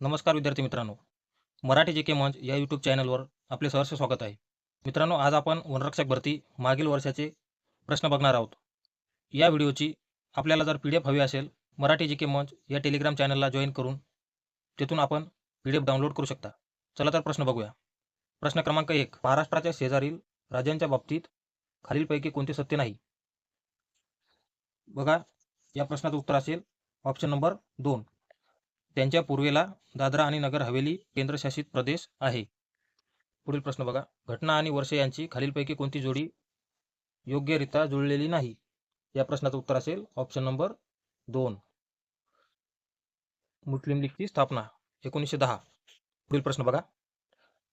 नमस्कार विद्यार्थी मित्रांनो, मराठी जी के मंच या यूट्यूब चॅनलवर आपले सहर्ष स्वागत आहे. मित्रांनो, आज आपण वनरक्षक भरती मागील वर्षाचे प्रश्न बघणार आहोत. या व्हिडिओची आपल्याला जर PDF हवी असेल, मराठी जी के मंच या टेलिग्राम चॅनलला जॉईन करून तिथून आपण PDF डाउनलोड करू शकता. चला तर प्रश्न बघूया. प्रश्न क्रमांक 1. महाराष्ट्राच्या शेजारील राज्यांच्या बाबतीत खालीलपैकी कोणते सत्य नाही? बघा, या प्रश्नाचं उत्तर असेल ऑप्शन नंबर 2. त्यांच्या पूर्वेला दादरा आणि नगर हवेली केंद्रशासित प्रदेश आहे. पुढील प्रश्न बघा, घटना आणि वर्षे यांची खालीलपैकी कोणती जोडी योग्यरित्या जुळलेली नाही? या प्रश्नाचं उत्तर असेल ऑप्शन नंबर 2. मुस्लिम लीगची स्थापना 1910. पुढील प्रश्न बघा,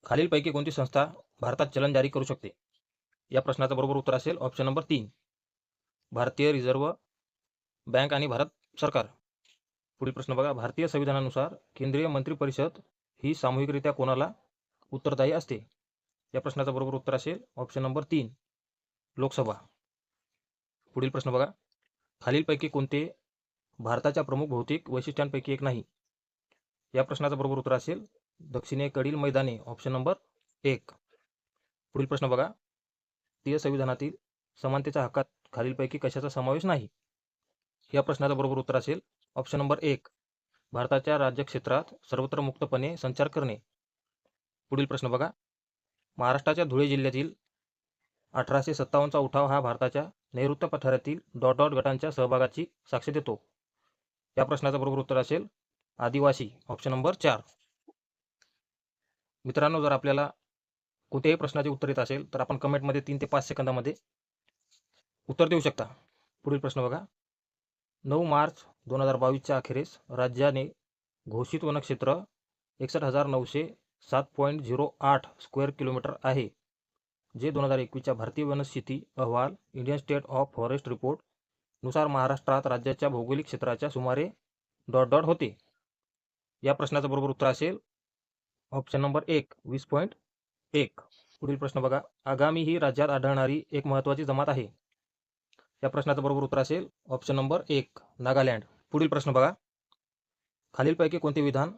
खालीलपैकी कोणती संस्था भारतात चलन जारी करू शकते? या प्रश्नाचं बरोबर उत्तर असेल ऑप्शन नंबर 3. भारतीय रिझर्व्ह बँक आणि भारत सरकार. पुढील प्रश्न बघा, भारतीय संविधानानुसार केंद्रीय मंत्रिपरिषद ही सामूहिकरित्या कोणाला उत्तरदायी असते? या प्रश्नाचं बरोबर उत्तर असेल ऑप्शन नंबर 3. लोकसभा. पुढील प्रश्न बघा, खालीलपैकी कोणते भारताच्या प्रमुख भौतिक वैशिष्ट्यांपैकी एक नाही? या प्रश्नाचं बरोबर उत्तर असेल दक्षिणेकडील मैदाने, ऑप्शन नंबर 1. पुढील प्रश्न बघा, भारतीय संविधानातील समानतेच्या हक्कात खालीलपैकी कशाचा समावेश नाही? या प्रश्नाचं बरोबर उत्तर असेल ऑप्शन नंबर 1. भारताच्या राज्यक्षेत्रात सर्वत्र मुक्तपणे संचार करणे. पुढील प्रश्न बघा, महाराष्ट्राच्या धुळे जिल्ह्यातील 1857चा उठाव हा भारताच्या नैऋत्य पठारातील गटांच्या सहभागाची साक्ष देतो. या प्रश्नाचं बरोबर उत्तर असेल आदिवासी, ऑप्शन नंबर 4. मित्रांनो, जर आपल्याला कोणत्याही प्रश्नाचे उत्तर येत असेल तर आपण कमेंटमध्ये 3 ते 5 सेकंदामध्ये उत्तर देऊ शकता. पुढील प्रश्न बघा, 9 मार्च 2022च्या अखेरीस राज्याने घोषित वनक्षेत्र 61,907.08 स्क्वेअर किलोमीटर आहे, जे 2021च्या भारतीय वनस्थिती अहवाल Indian state of forest report नुसार महाराष्ट्रात राज्याच्या भौगोलिक क्षेत्राच्या सुमारे होते. या प्रश्नाचं बरोबर उत्तर असेल ऑप्शन नंबर 1, 20.1. पुढील प्रश्न बघा, आगामी ही राज्यात आढळणारी एक महत्त्वाची जमात आहे. या प्रश्नाचं बरोबर उत्तर असेल ऑप्शन नंबर 1, नागालँड. पुढील प्रश्न बघा, खालीलपैकी कोणते विधान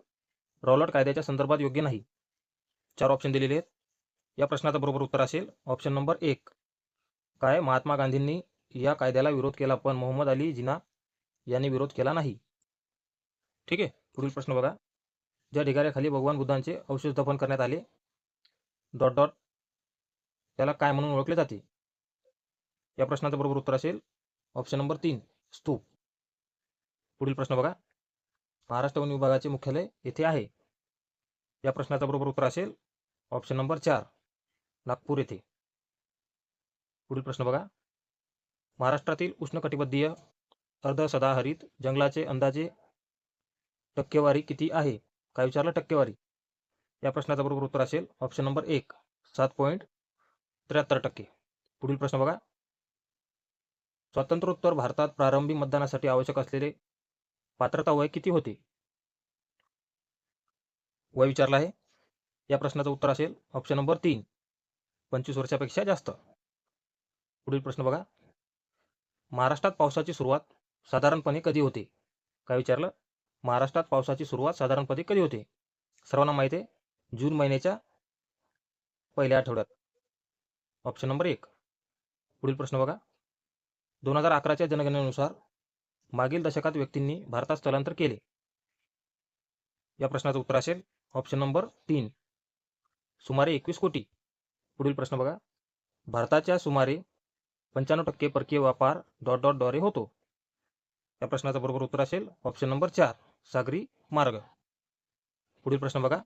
रॉलट कायद्याच्या संदर्भात योग्य नाही? 4 ऑप्शन दिलेले आहेत. या प्रश्नाचं बरोबर उत्तर असेल ऑप्शन नंबर 1. काय महात्मा गांधींनी या कायद्याला विरोध केला पण मोहम्मद अली जिना यांनी विरोध केला नाही? ठीक आहे. पुढील प्रश्न बघा, ज्या ढिगाऱ्याखाली भगवान बुद्धांचे अवशेष दफन करण्यात आले त्याला काय म्हणून ओळखले जाते? या प्रश्नाचं बरोबर उत्तर असेल ऑप्शन नंबर 3, स्तूप. पुढील प्रश्न बघा, महाराष्ट्र वन विभागाचे मुख्यालय येथे आहे. या प्रश्नाचं बरोबर उत्तर असेल ऑप्शन नंबर 4, नागपूर येथे. पुढील प्रश्न बघा, महाराष्ट्रातील उष्णकटिबंधीय अर्ध सदाहरित जंगलाचे अंदाजे टक्केवारी किती आहे? काय विचारलं? टक्केवारी. या प्रश्नाचं बरोबर उत्तर असेल ऑप्शन नंबर 1, 7.73%. पुढील प्रश्न बघा, स्वातंत्र्योत्तर भारतात प्रारंभी मतदानासाठी आवश्यक असलेले पात्रता वय किती होते? वय विचारलं आहे. या प्रश्नाचं उत्तर असेल ऑप्शन नंबर 3, 25 वर्षापेक्षा जास्त. पुढील प्रश्न बघा, महाराष्ट्रात पावसाची सुरुवात साधारणपणे कधी होते? काय विचारलं? महाराष्ट्रात पावसाची सुरुवात साधारणपणे कधी होते? सर्वांना माहिती आहे, जून महिन्याच्या पहिल्या आठवड्यात, ऑप्शन नंबर 1. पुढील प्रश्न बघा, 2011च्या जनगणनेनुसार मागील दशकात व्यक्तींनी भारतात स्थलांतर केले. या प्रश्नाचं उत्तर असेल ऑप्शन नंबर 3, सुमारे 21 कोटी. पुढील प्रश्न बघा, भारताच्या सुमारे 95% परकीय व्यापार द्वारे होतो. या प्रश्नाचं बरोबर उत्तर असेल ऑप्शन नंबर 4, सागरी मार्ग. पुढील प्रश्न बघा,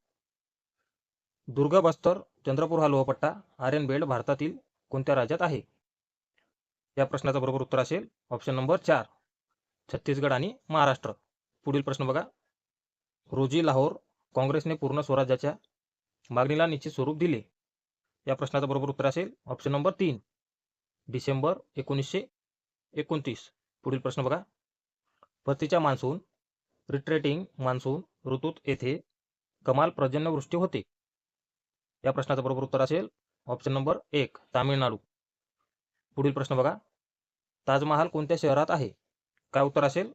दुर्ग, बस्तर, चंद्रपूर हा लोहपट्टा आर्यन बेल्ट भारतातील कोणत्या राज्यात आहे? या प्रश्नाचं बरोबर उत्तर असेल ऑप्शन नंबर 4, छत्तीसगड आणि महाराष्ट्र. पुढील प्रश्न बघा, रोजी लाहोर काँग्रेसने पूर्ण स्वराज्याच्या मागणीला निश्चित स्वरूप दिले. या प्रश्नाचं बरोबर उत्तर असेल ऑप्शन नंबर 3, डिसेंबर 1929. पुढील प्रश्न बघा, परतीच्या मान्सून रिट्रेटिंग मान्सून ऋतूत येथे कमाल पर्जन्यवृष्टी होते. या प्रश्नाचं बरोबर उत्तर असेल ऑप्शन नंबर 1, तामिळनाडू. पुढील प्रश्न बघा, ताजमहाल कोणत्या शहरात आहे? काय उत्तर असेल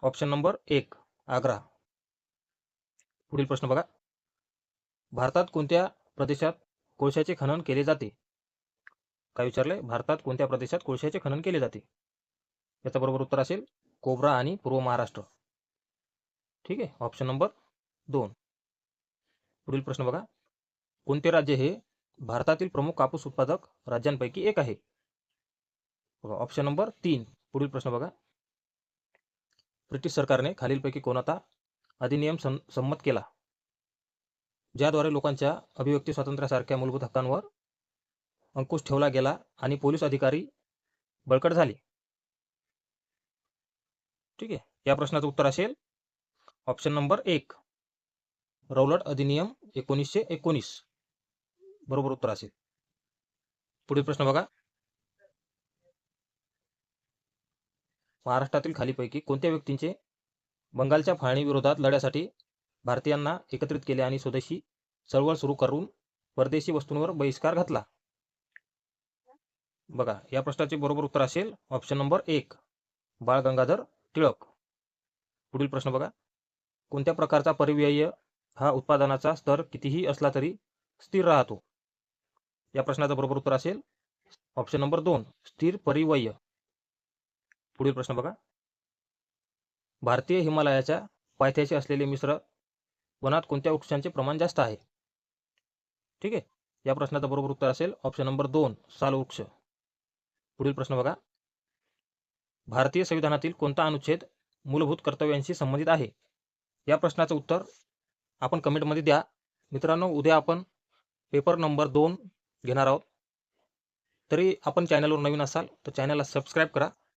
ऑप्शन नंबर 1, आग्रा. पुढील प्रश्न बघा. भारतात कोणत्या प्रदेशात कोळशाचे खनन केले जाते? काय विचारले? भारतात कोणत्या प्रदेशात कोळशाचे खनन केले जाते? याचं बरोबर उत्तर असेल कोब्रा आणि पूर्व महाराष्ट्र. ठीक आहे, ऑप्शन नंबर 2. पुढील प्रश्न बघा. कोणते राज्य हे भारतातील प्रमुख कापूस उत्पादक राज्यांपैकी एक आहे? बघा, ऑप्शन नंबर 3. पुढील प्रश्न बघा. ब्रिटिश सरकारने खालीलपैकी कोणता अधिनियम संमत केला ज्याद्वारे लोकांच्या अभिव्यक्ती स्वातंत्र्यासारख्या मूलभूत हक्कांवर अंकुश ठेवला गेला आणि पोलीस अधिकारी बळकट झाले? ठीक आहे, या प्रश्नाचं उत्तर असेल ऑप्शन नंबर 1, रौलट अधिनियम 1919. बरोबर उत्तर असेल. पुढील प्रश्न बघा. महाराष्ट्रातील खालीपैकी कोणत्या व्यक्तींचे बंगालच्या फाळणी विरोधात लढ्यासाठी भारतीयांना एकत्रित केले आणि स्वदेशी चळवळ सुरू करून परदेशी वस्तूंवर बहिष्कार घातला? बघा, या प्रश्नाचे बरोबर उत्तर असेल ऑप्शन नंबर 1, बाळ गंगाधर टिळक. पुढील प्रश्न बघा. कोणत्या प्रकारचा परिव्यय हा उत्पादनाचा स्तर कितीही असला तरी स्थिर राहतो? या प्रश्नाचं बरोबर उत्तर असेल ऑप्शन नंबर 2, स्थिर परिव्यय. पुढील प्रश्न बघा. भारतीय हिमालयाच्या पायथ्याशी असलेले मिश्र वनात कोणत्या वृक्षांचे प्रमाण जास्त आहे? ठीक आहे, या प्रश्नाचं बरोबर उत्तर असेल ऑप्शन नंबर 2, साल वृक्ष. पुढील प्रश्न बघा. भारतीय संविधानातील कोणता अनुच्छेद मूलभूत कर्तव्यांशी संबंधित आहे? या प्रश्नाचं उत्तर आपण कमेंटमध्ये द्या. मित्रांनो, उद्या आपण पेपर नंबर 2 घेणार आहोत. तरी आपण चॅनलवर नवीन असाल तर चॅनलला सबस्क्राईब करा